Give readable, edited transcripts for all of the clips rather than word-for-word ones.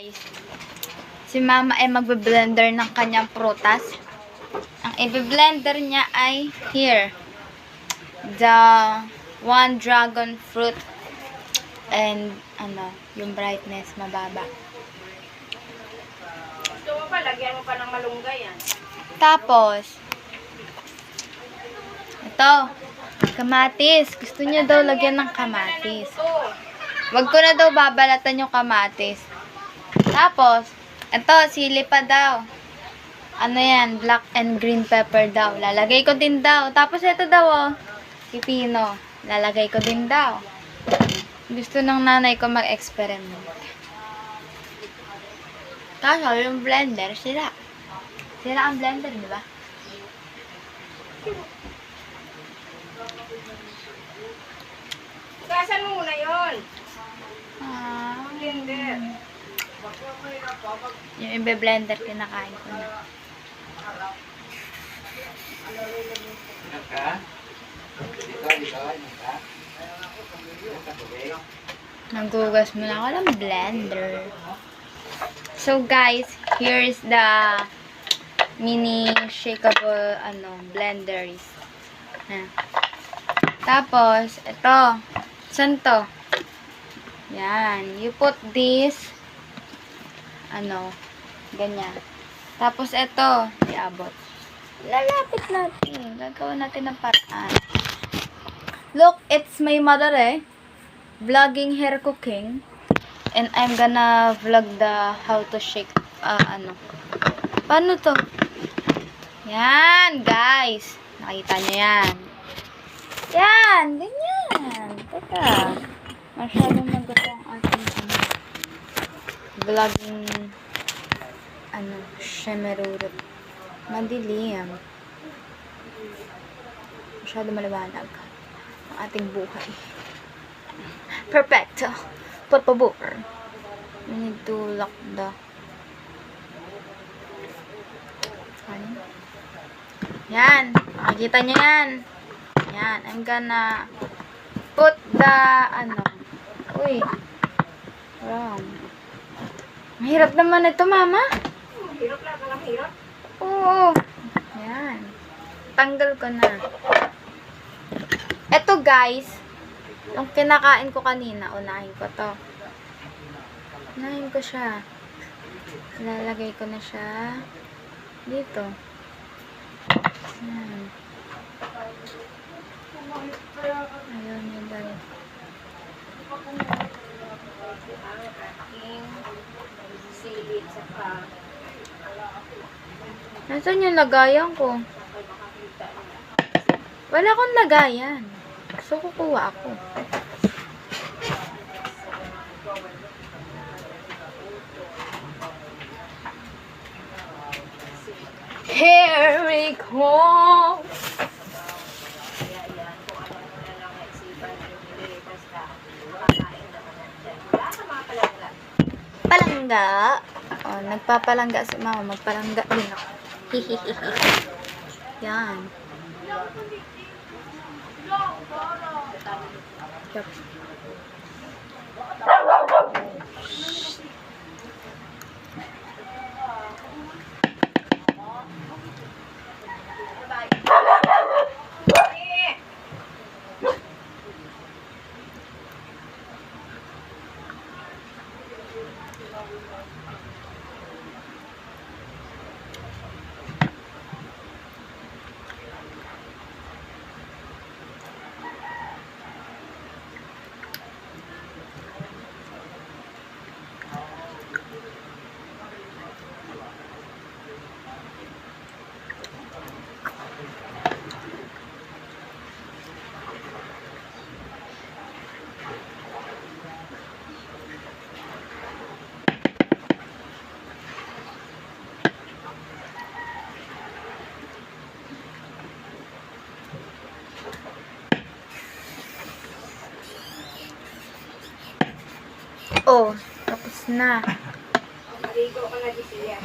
Guys, si mama ay magbe-blender ng kanyang prutas. Ang i-blender niya ay here. The one dragon fruit and yung brightness mababa. Gusto mo pa, lagyan mo pa ng malunggay yan. Tapos, ito, kamatis. Gusto niya daw lagyan ng kamatis. Wag ko na daw babalatan yung kamatis. Tapos, ito, sili pa daw. Ano yan? Black and green pepper daw. Lalagay ko din daw. Tapos, ito daw, oh. Pipino. Lalagay ko din daw. Gusto ng nanay ko mag-experiment. Kaso, yung blender, sira. Sira ang blender, di ba? Gasan mo muna yun. Blender. Yung ibe-blender, kinakain ko na. Nagugas muna ako ng blender. So guys, here's the mini shakeable blenders. Tapos, ito. Saan to? Yan. You put this ganyan. Tapos ito, iabot. Lalapit natin. Gagawin natin ng paraan. Look, it's my mother vlogging her cooking. And I'm gonna vlog the how to shake paano to? Yan, guys. Nakita nyo yan. Yan, ganyan. Teka. Masyadong magulo ang ating vlogging shemerurut. Madilim. Masyadong maliwanag ang ating buhay. Perfecto. Por favor. We need to lock the yan. Makikita nyo yan. Yan. I'm gonna put the uy. Wrong. Mahirap naman ito, mama. Hirap lang. Walang hirap. Oo. Yan. Tanggal ko na. Ito, guys. Yung kinakain ko kanina, unahin ko to. Unahin ko siya. Lalagay ko na siya dito. Yan. Ayun, yun dahil. Silit sa pa. Nasaan yung lagayan ko? Wala akong lagayan. So, kukuha ako. Here we go! Palangga. Oh, nagpapalangga si mama. Magpalangga din ako. Hihihihi. Yan. Yup. Oh, tapos na. Maligo ka na di siya.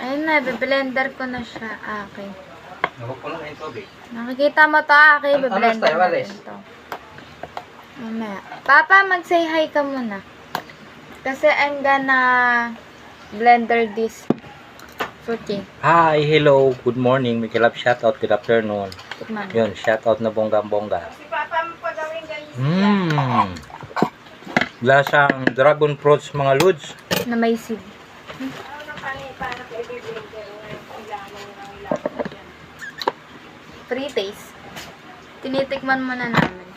Ayun na, be-blender ko na siya. Okay. Huwag ko lang yung tubig. Nakikita mo to, okay? Be-blender natin to. Mamaya. Papa, mag-say hi ka muna. Kasi I'm gonna blender this fruity. Hi, hello, good morning. May kalap shoutout, good afternoon. Tikman. Yun, shoutout na bonggang-bongga. Si Papa mo pa gawin guys. Lasang dragon fruits mga lods. Na may seed. Ano na panipa na baby blender ngayon. Kailangan ng ilangan dyan. Free taste. Tinitikman muna namin.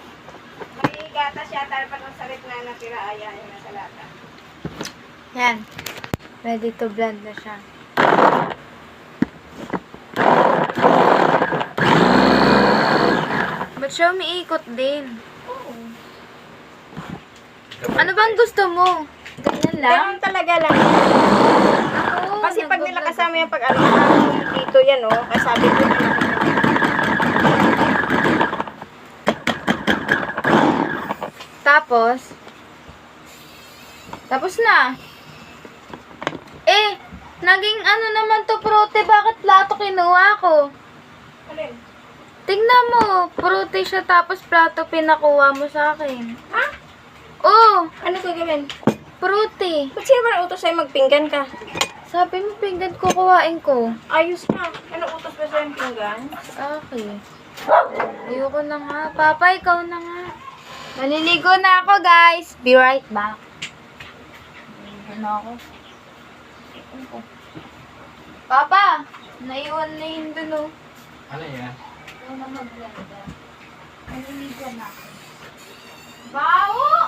May gatas yata pa ng salit na natira. Ayayin na sa lata. Yan. Ready to blend na siya. Ba't siya umiikot din? Ano bang gusto mo? Ganyan lang? Ganun talaga lang. Oo, Kasi pag nila nagbablog kasama ako. yung pag-ano dito yan oh. Kasi sabi ko Tapos na. Naging ano naman to, prote, bakit plato kinuha ko? alin? Tingnan mo, prote siya tapos plato pinakuha mo sa akin. Ha? Oh, Ano gagawin? prote. Ba't sino ba utos sa'yo magpinggan ka? Sabi mo, pinggan kukuhain ko. Ayos na. Ano utos ba sa'yo pinggan? Okay. Ayoko na nga. Papa, ikaw na nga. Naliligo na ako, guys. Be right back. Ano ako? Papa, naiwan na yun dun, oh. Ano yan? Ikaw na mag-blender. Naliligo na ako. Bao!